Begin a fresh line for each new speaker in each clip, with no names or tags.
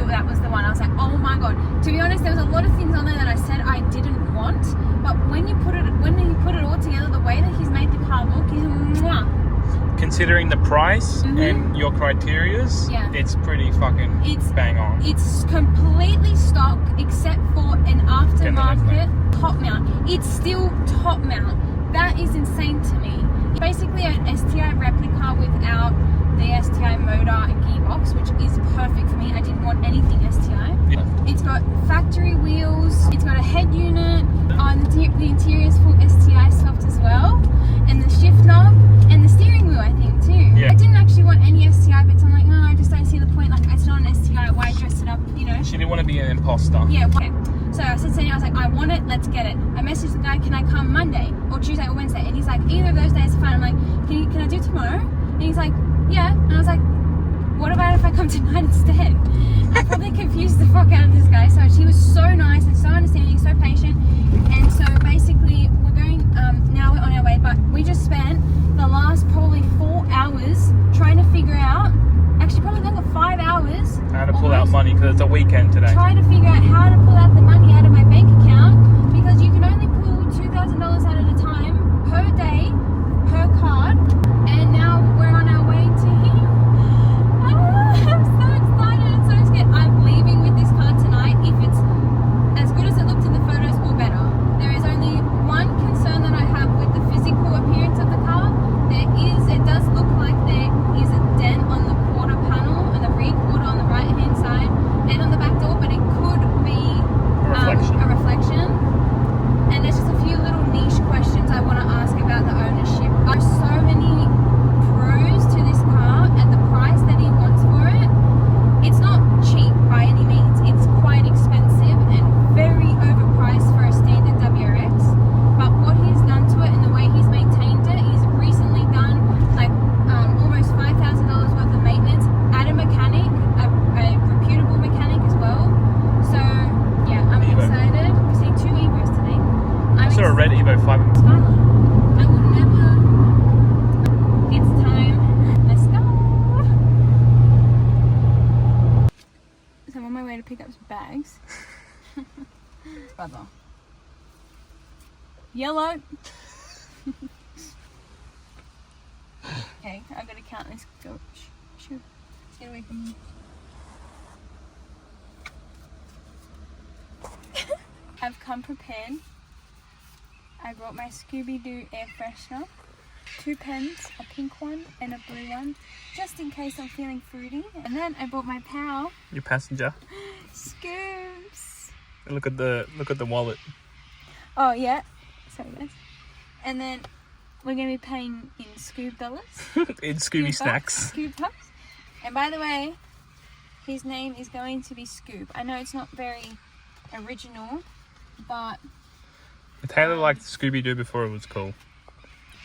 knew that was the one. I was like, oh my god. To be honest, there was a lot of things on there that I said I didn't want, but when you put it all together, the way that he's made the car look is mwah.
Considering the price and your criterias, it's pretty fucking bang on.
It's completely stock except for an aftermarket top mount. It's still top mount. That is insane to me. It's basically an STI replica without the STI motor and gearbox, which is perfect for me. I didn't want anything STI.
Yeah.
It's got factory wheels. It's got a head unit. The interior is full STI soft as well, and the shift knob and the steering wheel, I think too.
Yeah.
I didn't actually want any STI bits. I'm like, no, I just don't see the point. Like, it's not an STI. Why dress it up? You know.
She didn't want to be an imposter.
Yeah. Okay. So I said to him, I was like, I want it. Let's get it. I messaged the guy, can I come Monday or Tuesday or Wednesday? And he's like, either of those days are fine. I'm like, can I do tomorrow? And he's like, yeah. And I was like, what about if I come tonight instead? I probably confused the fuck out of this guy. So he was so nice and so understanding, so patient. And so basically we're going, now we're on our way, but we just spent the last probably 4 hours trying to figure out, actually probably longer, 5 hours.
How to pull out money because it's a weekend today.
Trying to figure out how to pull out the money out of my bank account because you can only pull $2,000 out at a time per day, per card. And now we're on our way to here. I'm so excited and so scared. I'm leaving with this car tonight if it's as good as it looked in the photos or better. There is only one concern that I have with the physical appearance of the car. It does look like there is a dent on the quarter panel and the rear quarter on the right hand side and on the back door, but it could be a reflection. And there's just a few little niche questions I want to ask about the ownership. There's so many pros to this car and the price that he wants for it. It's not cheap by any means. It's quite expensive and very overpriced for a standard WRX. But what he's done to it and the way he's maintained it, he's recently done like almost $5,000 worth of maintenance at a mechanic, a reputable mechanic as well. So yeah, I'm excited. We see 2 Evos today.
I saw a red Evo 5.
I will never. It's time. Let's go. So I'm on my way to pick up some bags. Brother. Yellow. Okay, I've got to count this. Go. Shoot. Let's get away from me. I've come prepared. I brought my Scooby-Doo air freshener, 2 pens, a pink one and a blue one, just in case I'm feeling fruity. And then I brought my pal.
Your passenger.
Scoops.
Look at the wallet.
Oh yeah. Sorry guys. And then we're gonna be paying in Scoob dollars.
In Scooby snacks.
Scoob pups. And by the way, his name is going to be Scoob. I know it's not very original, but
Taylor liked Scooby-Doo before it was cool.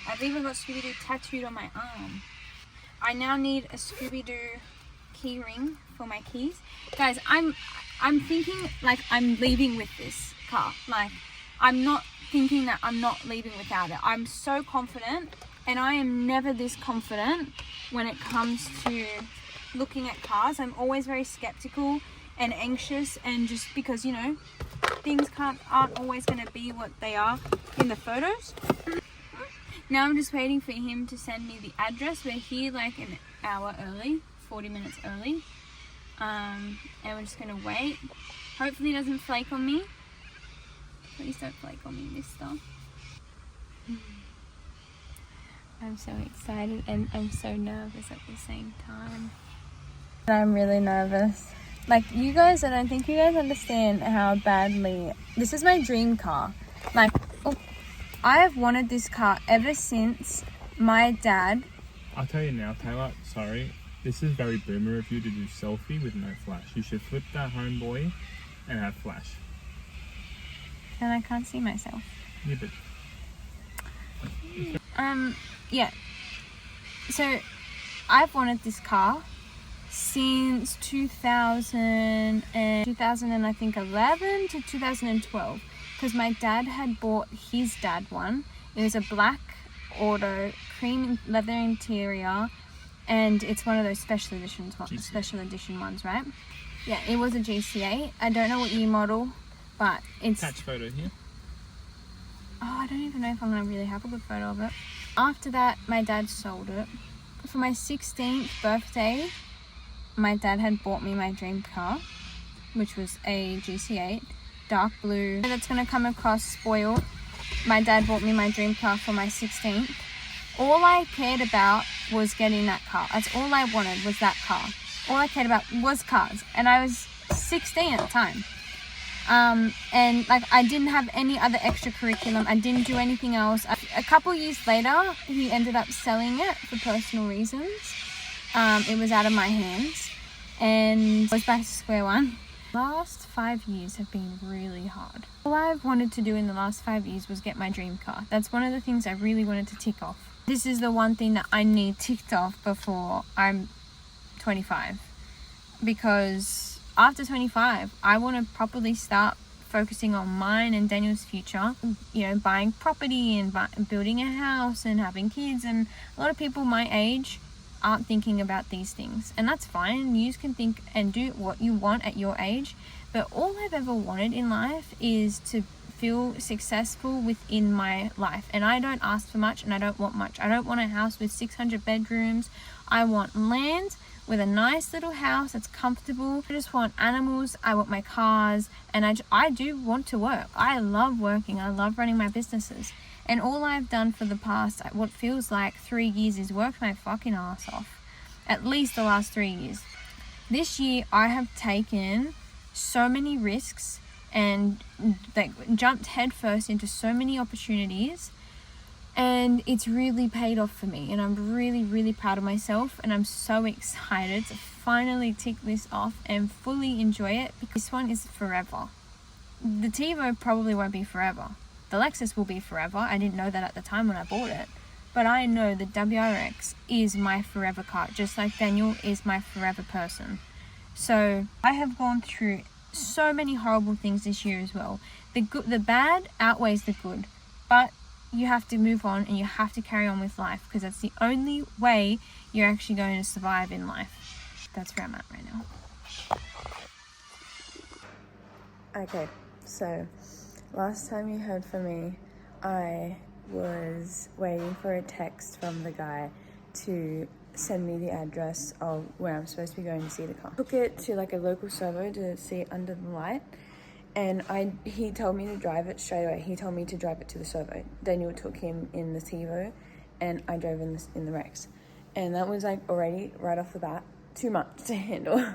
I've even got Scooby-Doo tattooed on my arm. I now need a Scooby-Doo key ring for my keys. Guys, I'm thinking like I'm leaving with this car. Like, I'm not thinking that I'm not leaving without it. I'm so confident, and I am never this confident when it comes to looking at cars. I'm always very skeptical and anxious, and just because, you know, things aren't always going to be what they are in the photos. Now I'm just waiting for him to send me the address. We're here like an hour early, 40 minutes early, and we're just going to wait. Hopefully he doesn't flake on me. Please don't flake on me, mister. I'm so excited and I'm so nervous at the same time. I'm really nervous. Like, you guys, I don't think you guys understand how badly... This is my dream car. Like, I have wanted this car ever since my dad...
I'll tell you now, Taylor, sorry. This is very boomer of you to do selfie with no flash. You should flip that homeboy and have flash.
And I can't see myself.
Yeah, but...
Yeah. So, I've wanted this car since 2011 to 2012, because my dad had bought his dad one. It was a black auto, cream leather interior, and it's one of those special edition ones, right? Yeah, it was a GC8. I don't know what year model, but it's...
Attach photo here.
Oh, I don't even know if I'm going to really have a good photo of it. After that, my dad sold it. For my 16th birthday, my dad had bought me my dream car, which was a GC8, dark blue. That's going to come across spoiled. My dad bought me my dream car for my 16th. All I cared about was getting that car. That's all I wanted, was that car. All I cared about was cars. And I was 16 at the time. And like, I didn't have any other extra curriculum. I didn't do anything else. A couple years later, he ended up selling it for personal reasons. It was out of my hands, and I was back to square one. Last 5 years have been really hard. All I've wanted to do in the last 5 years was get my dream car. That's one of the things I really wanted to tick off. This is the one thing that I need ticked off before I'm 25, because after 25, I want to properly start focusing on mine and Daniel's future. You know, buying property and building a house and having kids. And a lot of people my age aren't thinking about these things, and that's fine. You can think and do what you want at your age, but all I've ever wanted in life is to feel successful within my life. And I don't ask for much, and I don't want much. I don't want a house with 600 bedrooms. I want land with a nice little house that's comfortable. I just want animals. I want my cars, and I do want to work. I love working. I love running my businesses. And all I've done for the past, what feels like 3 years, is work my fucking ass off. At least the last 3 years. This year, I have taken so many risks and like jumped headfirst into so many opportunities. And it's really paid off for me. And I'm really, really proud of myself. And I'm so excited to finally tick this off and fully enjoy it, because this one is forever. The Tivo probably won't be forever. The Lexus will be forever. I didn't know that at the time when I bought it. But I know the WRX is my forever car, just like Daniel is my forever person. So I have gone through so many horrible things this year as well. The bad outweighs the good. But you have to move on, and you have to carry on with life, because that's the only way you're actually going to survive in life. That's where I'm at right now. Okay, so last time you heard from me, I was waiting for a text from the guy to send me the address of where I'm supposed to be going to see the car. Took it to like a local servo to see it under the light, and he told me to drive it straight away. He told me to drive it to the servo. Daniel took him in the Tivo, and I drove in the Rex. And that was like already right off the bat too much to handle.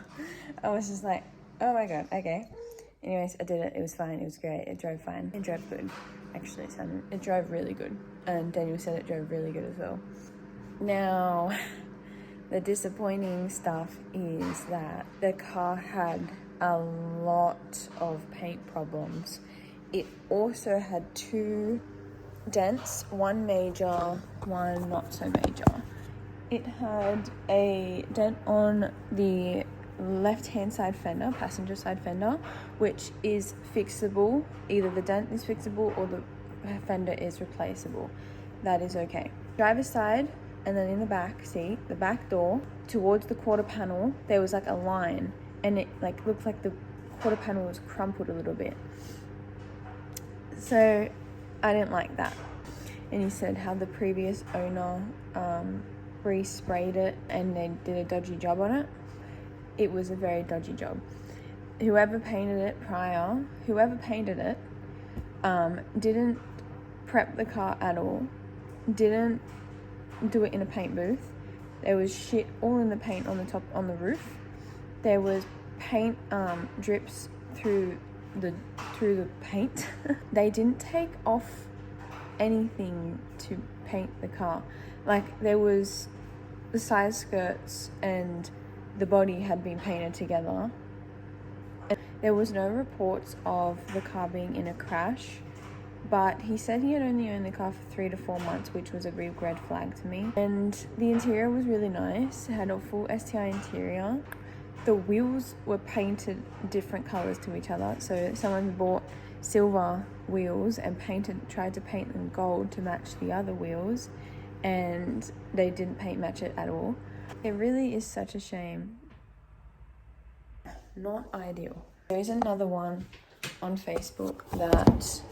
I was just like, oh my god, okay. Anyways, I did it. It was fine. It was great. It drove fine. It drove good. Actually, it drove really good. And Daniel said it drove really good as well. Now, the disappointing stuff is that the car had a lot of paint problems. It also had 2 dents, one major, one not so major. It had a dent on the left-hand side fender, passenger side fender, which is fixable. Either the dent is fixable or the fender is replaceable. That is okay. Driver's side, and then in the back seat, the back door, towards the quarter panel, there was like a line, and it like looked like the quarter panel was crumpled a little bit. So I didn't like that. And he said how the previous owner re-sprayed it and they did a dodgy job on it. It was a very dodgy job. Whoever painted it didn't prep the car at all, didn't do it in a paint booth. There was shit all in the paint on the top, on the roof. There was paint drips through the paint. They didn't take off anything to paint the car. Like, there was the side skirts and the body had been painted together. And there was no reports of the car being in a crash, but he said he had only owned the car for 3 to 4 months, which was a big red flag to me. And the interior was really nice. It had a full STI interior. The wheels were painted different colors to each other. So someone bought silver wheels and tried to paint them gold to match the other wheels, and they didn't paint match it at all. It really is such a shame. not ideal. There's another one on Facebook that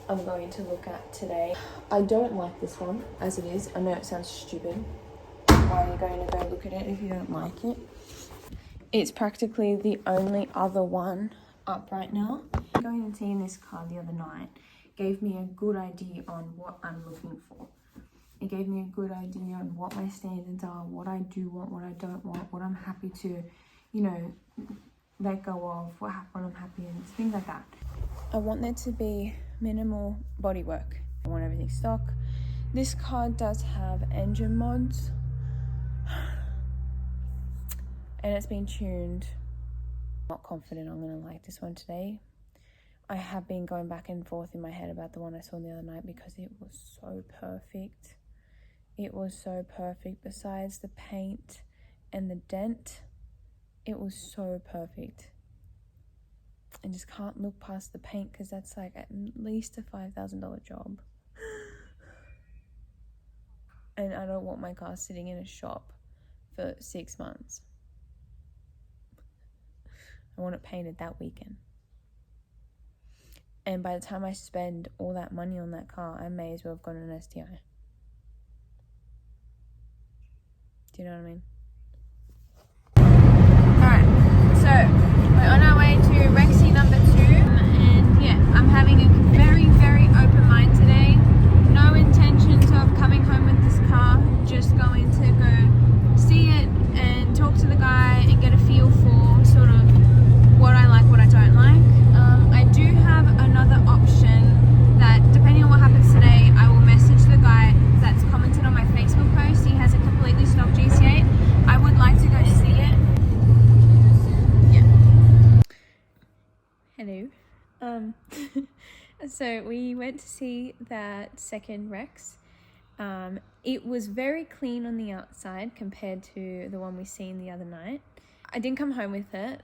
I'm going to look at today. I don't like this one as it is. I know it sounds stupid. Why are you going to go look at it if you don't like it? It's practically the only other one up right now. Going and seeing this car the other night gave me a good idea on what I'm looking for. It gave me a good idea on what my standards are, what I do want, what I don't want, what I'm happy to, you know, let go of, what I'm happy in, things like that. I want there to be minimal bodywork. I want everything stock. This car does have engine mods. And it's been tuned. I'm not confident I'm gonna like this one today. I have been going back and forth in my head about the one I saw the other night because it was so perfect. It was so perfect. Besides the paint and the dent, it was so perfect. I just can't look past the paint because that's like at least a $5,000 job. And I don't want my car sitting in a shop for 6 months. I want it painted that weekend. And by the time I spend all that money on that car, I may as well have gone an STI. Do you know what I mean? Alright, so we're on our way to Rexy number 2. And yeah, I'm having a very, very open mind today. No intentions of coming home with this car. Just going to go see it and talk to the guy and get a feel for sort of what I like, what I don't like. I do have another option that, depending on what happens today, I will message the guy that's commented on my Facebook post. He has a completely stock GC8. I would like to go see it. Yeah. Hello. So we went to see that second Rex. It was very clean on the outside compared to the one we seen the other night. I didn't come home with it.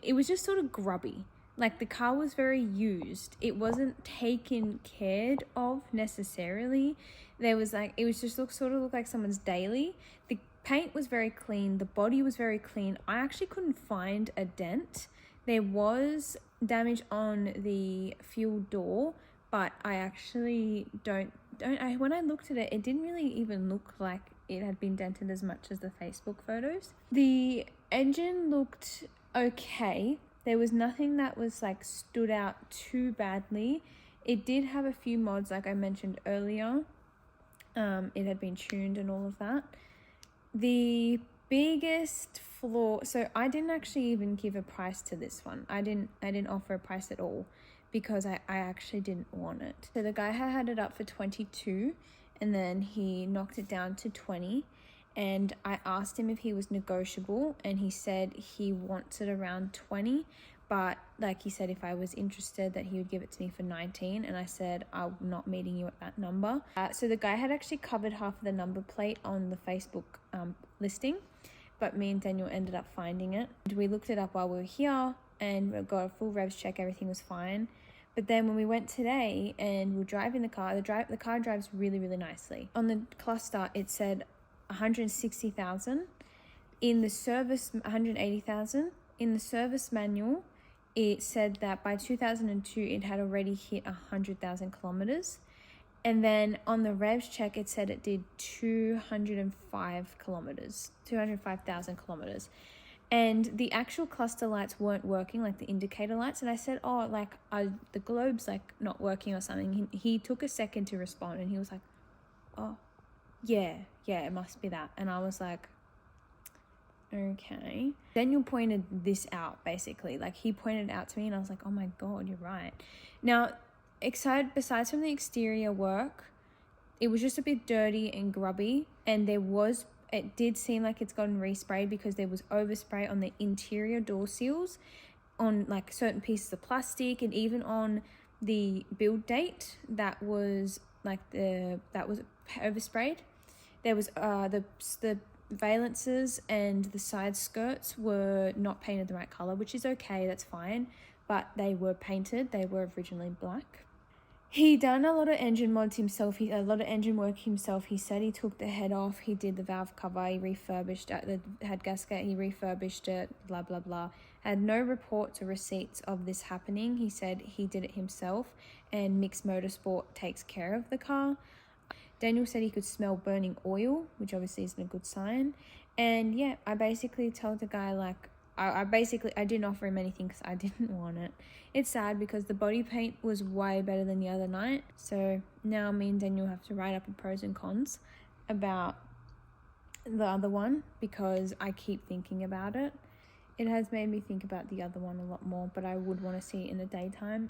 It was just sort of grubby. Like the car was very used. It wasn't taken care of necessarily. There was like, it was just sort of looked like someone's daily. The paint was very clean. The body was very clean. I actually couldn't find a dent. There was damage on the fuel door, but I actually when I looked at it, it didn't really even look like it had been dented as much as the Facebook photos. The engine looked okay. There was nothing that was like stood out too badly. It did have a few mods, like I mentioned earlier. It had been tuned and all of that. The biggest flaw, so I didn't actually even give a price to this one. I didn't offer a price at all because I actually didn't want it. So the guy had it up for 22 and then he knocked it down to 20. And I asked him if he was negotiable and he said he wants it around 20, but like he said, if I was interested that he would give it to me for 19, and I said, I'm not meeting you at that number. So the guy had actually covered half of the number plate on the Facebook listing, but me and Daniel ended up finding it. We looked it up while we were here and we got a full revs check, everything was fine. But then when we went today and we were driving the car, the car drives really, really nicely. On the cluster, it said 160,000. In the service, 180,000. In the service manual, it said that by 2002, it had already hit 100,000 kilometers. And then on the revs check, it said it did 205 kilometers, 205,000 kilometers. And the actual cluster lights weren't working, like the indicator lights. And I said, oh, like the globe's like not working or something. He took a second to respond and he was like, oh, yeah, it must be that. And I was like, okay. Daniel pointed this out, basically. Like he pointed it out to me and I was like, oh my God, you're right. Now, besides from the exterior work, it was just a bit dirty and grubby. And it did seem like it's gotten resprayed because there was overspray on the interior door seals, on like certain pieces of plastic, and even on the build date that was oversprayed. There was the valences and the side skirts were not painted the right color, which is okay, that's fine, but they were painted. They were originally black. He done a lot of engine mods himself. A lot of engine work himself. He said he took the head off. He did the valve cover. He refurbished the head gasket. He refurbished it. Blah blah blah. Had no reports or receipts of this happening. He said he did it himself, and Mixed Motorsport takes care of the car. Daniel said he could smell burning oil, which obviously isn't a good sign. And yeah, I basically told the guy, like, I didn't offer him anything because I didn't want it. It's sad because the body paint was way better than the other night. So now me and Daniel have to write up a pros and cons about the other one because I keep thinking about it. It has made me think about the other one a lot more, but I would want to see it in the daytime.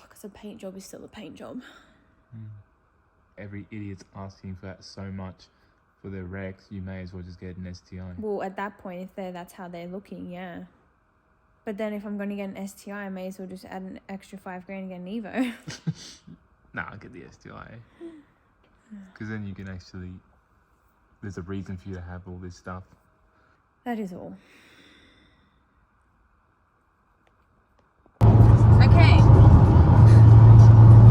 Because a paint job is still a paint job.
Every idiot's asking for that so much for their Rex, you may as well just get an STI.
Well, at that point, if that's how they're looking, yeah. But then if I'm going to get an STI, I may as well just add an extra $5,000 and get an Evo.
Nah, I'll get the STI. Because then you can actually, there's a reason for you to have all this stuff.
That is all. Okay.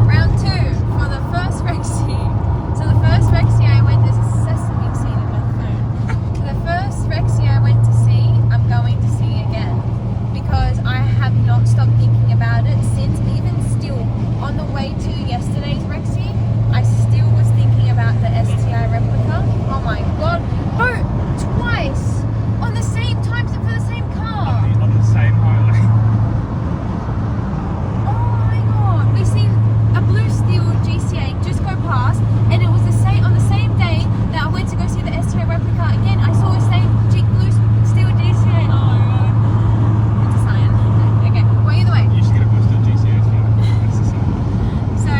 Round 2 for the first Rexy. So the first Rexy I went, there's a sesame seed in my phone. So the first Rexy I went to see, I'm going to see again. Because I have not stopped thinking about it since, even still, on the way to yesterday's Rexy, I still was thinking about the STI replica. Oh my god. Bro, twice! On the same time, for the same car!
On the same highway.
Oh my god. We seen a blue steel GCA just go past, and it was on the same day that I went to go see the STI replica again. I saw the same blue steel GCA. Oh my god. It's a sign. Okay, well, either way.
You should get a booster GCA thing. That's the same.
So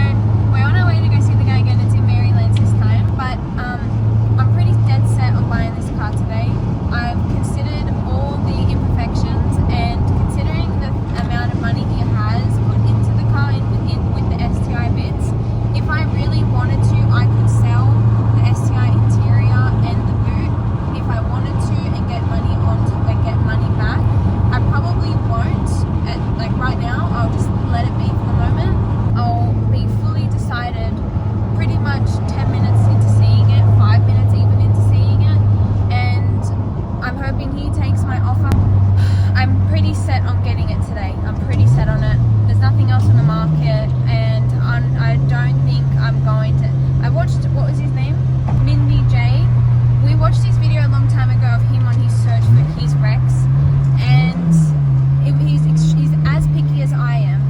we're on our way to go see the guy again. It's in Maryland this time, but I'm pretty dead set on buying this car today. I've considered all the imperfections, and considering the amount of money he has put into the car with the STI bits, if I really wanted to, I could sell the STI interior and the boot if I wanted to and get money back. I probably won't. Right now, I'll just let it be for the moment. I'll be fully decided pretty much 10 minutes into seeing it, 5 minutes even into seeing it, and I'm hoping he takes my offer. I'm pretty set on getting it today. I'm pretty set on it. There's nothing else on the market, and I don't think I'm going to. I watched, what was his name? Mindy J. We watched his video a long time ago of him on his search for his Rex, and he's as picky as I am,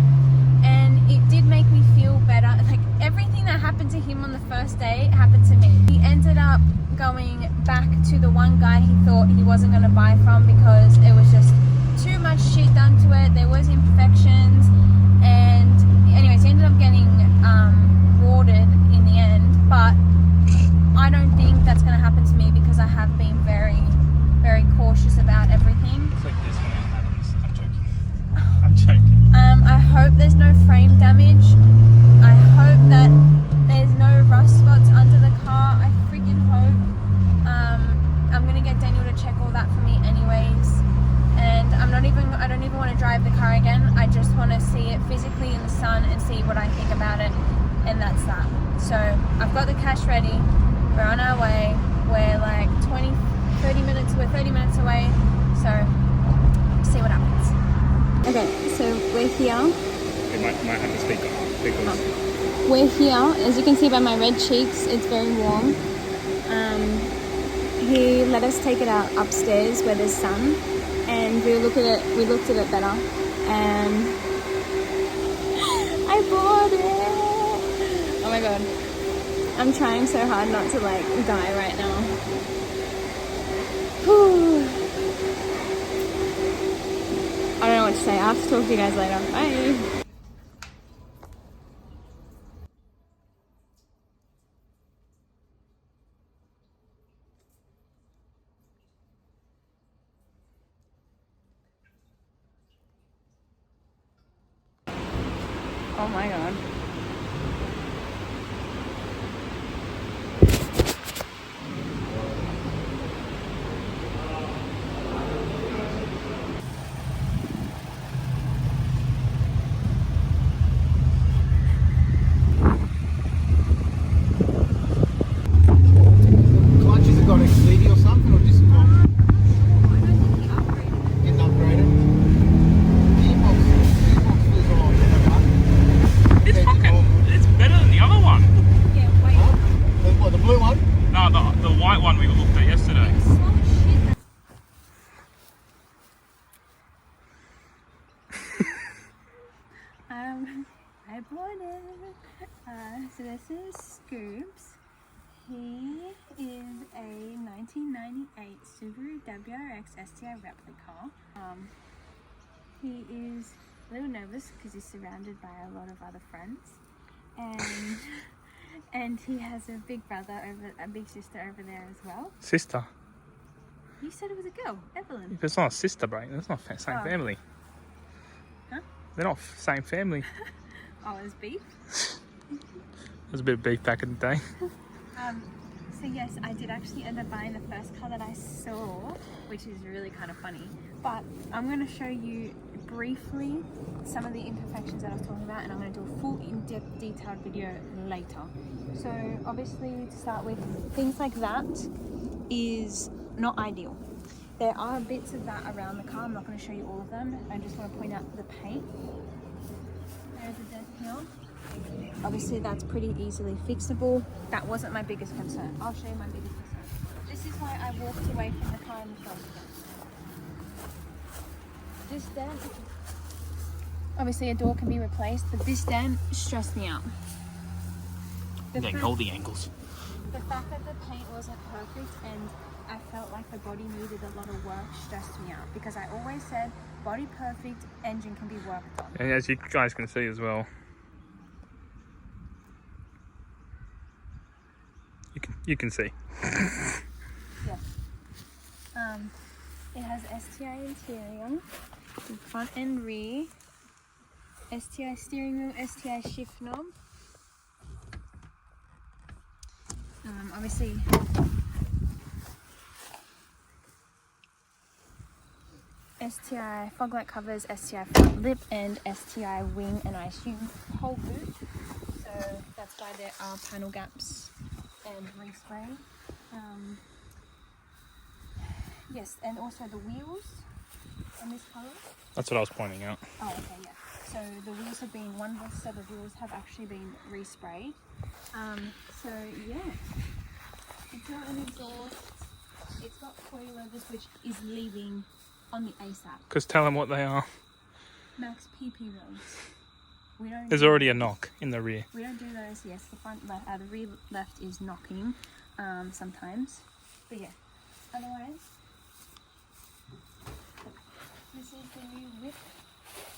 and it did make me feel better. Like, everything that happened to him on the first day happened to me. He ended up going back to the one guy he thought he wasn't going to buy from because it was just too much shit done to it. There was imperfections, and anyways, he ended up getting rorted in the end. But I don't think that's going to happen to me because I have been very, very cautious about everything.
It's like this when I had this. I'm joking. I'm joking.
I hope there's no frame damage. I hope that there's no rust spots under the car. I freaking hope. I'm gonna get Daniel to check all that for me anyways. And I don't even want to drive the car again. I just want to see it physically in the sun and see what I think about it. And that's that. So I've got the cash ready. We're on our way. We're like 30 minutes away. So see what happens. Okay, so we're here.
It might have to speak up because
We're here. As you can see by my red cheeks, it's very warm. He let us take it out upstairs where there's sun, and we looked at it better, and I bought it. Oh my god. I'm trying so hard not to die right now. Whew. I don't know what to say. I'll have to talk to you guys later. Bye. Oh my god.
white one we looked at yesterday.
It's so shit. I bought it. So this is Scoops. He is a 1998 Subaru WRX STI replica. He is a little nervous because he's surrounded by a lot of other friends, and he has a big big sister over there as well.
Sister?
You said it was a girl, Evelyn.
If it's not a sister, bro, that's not same family.
Huh?
They're not same family.
Oh, it's beef.
There's a bit of beef back in the day.
So yes, I did actually end up buying the first car that I saw, which is really kind of funny. But I'm going to show you briefly some of the imperfections that I was talking about, and I'm going to do a full in-depth detailed video later. So obviously, to start with, things like that is not ideal. There are bits of that around the car. I'm not going to show you all of them. I just want to point out the paint. There's a dent here. Obviously that's pretty easily fixable. That wasn't my biggest concern. I'll show you my biggest concern. This is why I walked away from the car in the first place. This dent, obviously a door can be replaced, but this dent stressed me out.
Getting all the angles.
The fact that the paint wasn't perfect and I felt like the body needed a lot of work stressed me out, because I always said body perfect, engine can be worked on.
And as you guys can see as well, you can see.
Yes. It has STI interior, front and rear, STI steering wheel, STI shift knob. Obviously, STI fog light covers, STI front lip, and STI wing, and I assume whole boot. So that's why there are panel gaps and respray. Yes, and also the wheels in this colour.
That's what I was pointing out.
Oh, okay, yeah. So the wheels have been, one set of wheels have actually been resprayed. So yeah, it's got an exhaust. It's got coilovers, which is leaving on the ASAP.
Because tell them what they are.
Max PP rods. We don't.
There's already a knock in the rear.
We don't do those. Yes, the front left, the rear left is knocking sometimes. But yeah, otherwise, this is the new whip.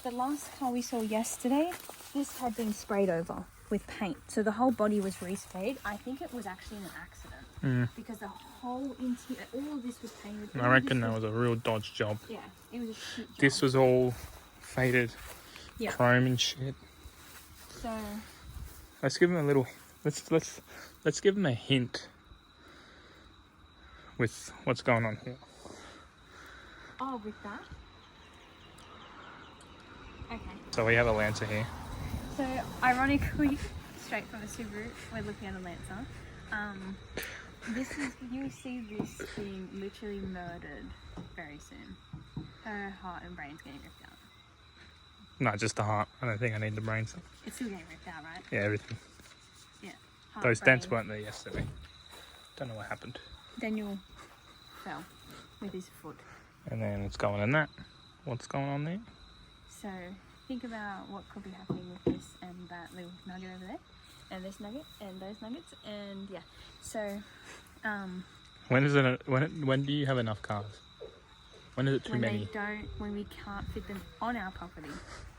The last car we saw yesterday, this had been sprayed over with paint, so the whole body was resprayed. I think it was actually an accident because the whole interior, all of this was painted.
I reckon that was a real dodge job.
Yeah, it was a shit job.
This was all faded,
yeah,
chrome and shit.
So
let's give him a little. Let's give him a hint with what's going on here.
oh, with that. Okay.
So we have a Lancer here.
So ironically, straight from a Subaru, we're looking at a Lancer. This is, you'll see this being literally murdered very soon. Her heart and brain's getting ripped out.
No, just the heart. I don't think I need the brains.
It's still getting ripped out, right?
Yeah, everything.
Yeah. Heart,
Those
brain.
dents weren't there yesterday. Don't know what happened.
Daniel fell with his foot.
And then what's going on that? What's going on there?
So think about what could be happening with this and that little nugget over there, and this nugget, and those nuggets, and yeah. So,
when do you have enough cars? When is it too
when
many?
when we can't fit them on our property.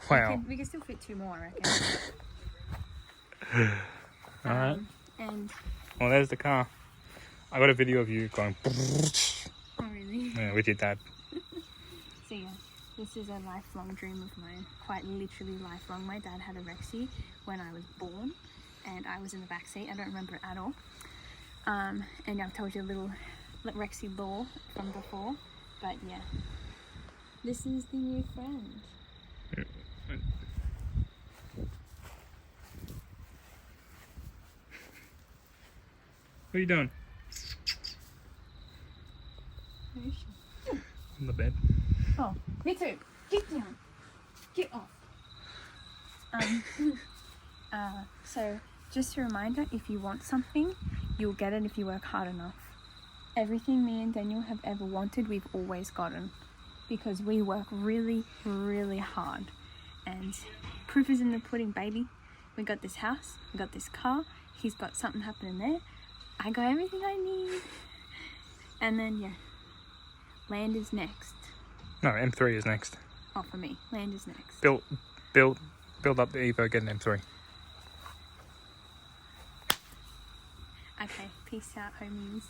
Wow.
We can still fit 2 more, I reckon.
Alright.
And
Well, there's the car. I got a video of you going
oh really?
yeah, with your dad.
So yeah, this is a lifelong dream of mine. Quite literally lifelong. My dad had a Rexy when I was born, and I was in the back seat. I don't remember it at all. And I've told you a little Rexy lore from before, but yeah, this is the new friend.
What are you doing?
Where is she?
On the bed.
Oh, me too. Get down. Get off. So just a reminder, if you want something, you'll get it if you work hard enough. everything me and Daniel have ever wanted, we've always gotten. Because we work really, really hard. And proof is in the pudding, baby. We got this house, we got this car, he's got something happening there. I got everything I need. And then, yeah, land is next.
No, M3 is next.
Oh, for me, land is next.
Build up the Evo, get an M3.
Okay, peace out, homies.